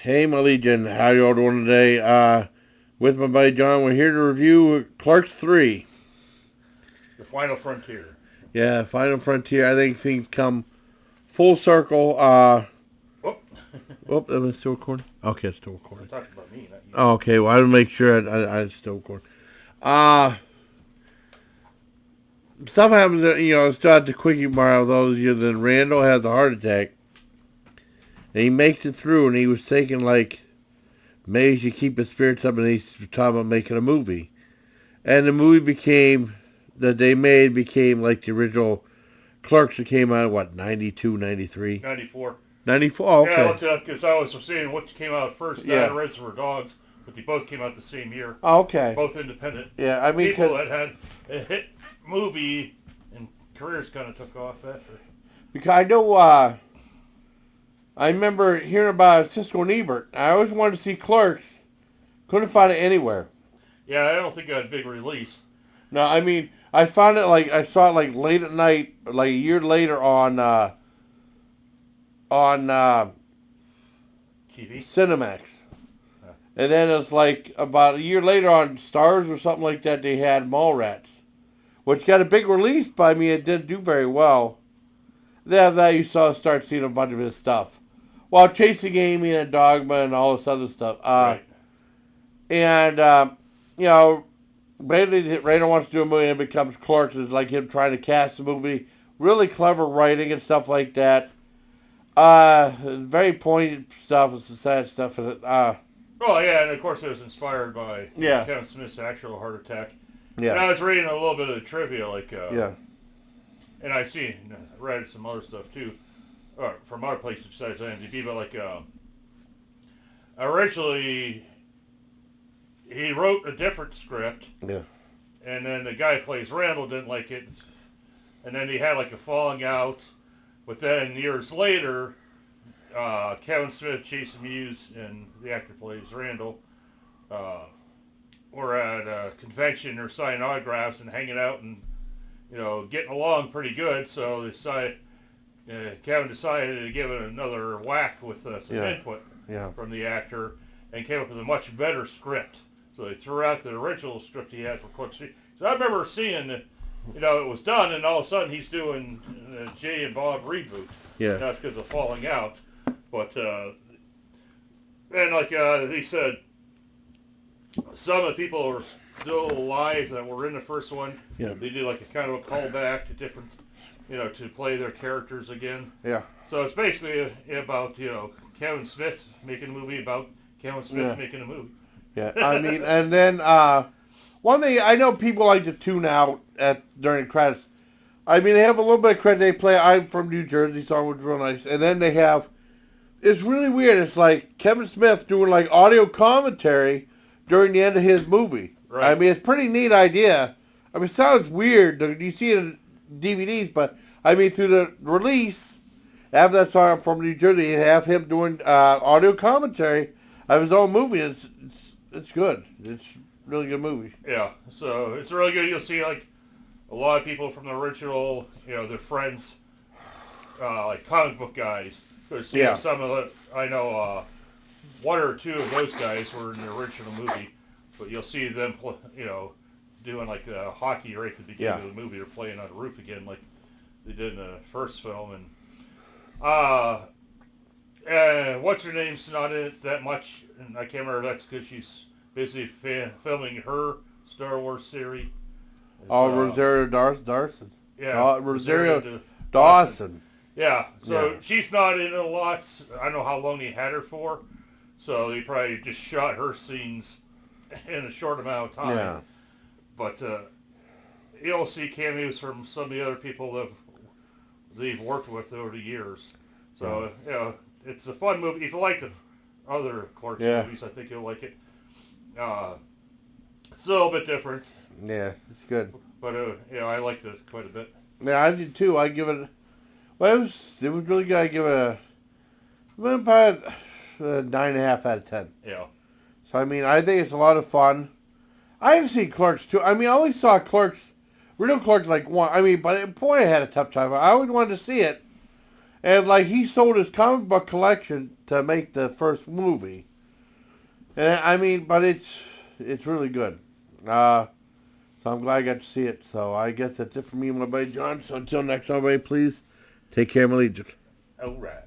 Hey, my Legion, how y'all doing today? With my buddy John, we're here to review Clerks 3. The Final Frontier. Yeah, Final Frontier. I think things come full circle. Whoop. Whoop, am I still recording? Okay, it's still recording. Talking about me, not you. Oh, okay, well, I had to make sure I still recording. Stuff happens, still at the quickie bar of those years. Then Randall has a heart attack. And he makes it through, and he was thinking, maybe he should keep his spirits up, and he's talking about making a movie. And the movie that they made became like the original Clerks that came out, 92, 93? 94. 94, oh, okay. Yeah, I looked it up because I was saying what came out first, Yeah. that Reservoir Dogs, but they both came out the same year. Oh, okay. Both independent. Yeah, I mean... People that had a hit movie and careers kind of took off after. Because I know, I remember hearing about Cisco and Ebert. I always wanted to see Clerks. Couldn't find it anywhere. Yeah, I don't think it had a big release. No, I mean, I found it, I saw it, late at night, a year later on TV? Cinemax. And then it's about a year later on Stars or something like that, they had Mallrats, which got a big release, but I mean, it didn't do very well. Then after that, you start seeing a bunch of his stuff. While Chasing Amy and Dogma and all this other stuff. Right. And, basically, Randall wants to do a movie and it becomes Clerks. It's like him trying to cast the movie. Really clever writing and stuff like that. Very poignant stuff. It's the sad stuff in it. Oh, yeah, and of course it was inspired by Kevin Smith's actual heart attack. Yeah. And I was reading a little bit of the trivia, yeah. And I read some other stuff too, from other places besides IMDb, but originally he wrote a different script. Yeah. And then the guy who plays Randall didn't like it. And then he had a falling out. But then years later, Kevin Smith, Jason Mewes, and the actor who plays Randall, were at a convention or signing autographs and hanging out and getting along pretty good. So Kevin decided to give it another whack with some input from the actor and came up with a much better script. So they threw out the original script he had for Clerks 3. So I remember seeing that, it was done, and all of a sudden he's doing Jay and Bob reboot. Yeah. That's because of falling out. But then, he said, some of the people are still alive that were in the first one. Yeah. They did a kind of a callback to different, to play their characters again. Yeah. So it's basically about, Kevin Smith making a movie about Kevin Smith making a movie. Yeah, I mean, and then one thing, I know people like to tune out during the credits. I mean, they have a little bit of credit. They play I'm from New Jersey song, which is real nice. And then they have, it's really weird. It's like Kevin Smith doing audio commentary during the end of his movie. Right. I mean, it's a pretty neat idea. I mean, it sounds weird. You see it in DVDs, but I mean, through the release, after that song from New Jersey, you have him doing audio commentary of his own movie. It's good. It's a really good movie. Yeah, so it's really good. You'll see a lot of people from the original, their friends, comic book guys. Some of the, I know one or two of those guys were in the original movie, but you'll see them, doing the hockey right at the beginning of the movie. They're playing on the roof again, like they did in the first film. And what's her name's not in it that much, and I can't remember. That's because she's busy filming her Star Wars series. Rosario Dawson. Yeah, Rosario Dawson. Yeah, so she's not in it a lot. I don't know how long they had her for, so they probably just shot her scenes in a short amount of time. Yeah. But you'll see cameos from some of the other people that they've worked with over the years. So, it's a fun movie. If you like the other Clerks movies, I think you'll like it. It's a little bit different. Yeah, it's good. But, I liked it quite a bit. Yeah, I did too. I give it... Well, it was really good. I give it about a 9.5 out of 10. Yeah. So, I mean, I think it's a lot of fun. I haven't seen Clerks 2. I mean, I only saw Clerks, real Clerks one. I mean, but boy, I had a tough time. I always wanted to see it. And like he sold his comic book collection to make the first movie. And I mean, but it's really good. So I'm glad I got to see it. So I guess that's it for me and my buddy John. So until next time, everybody, please take care of my legion. All right.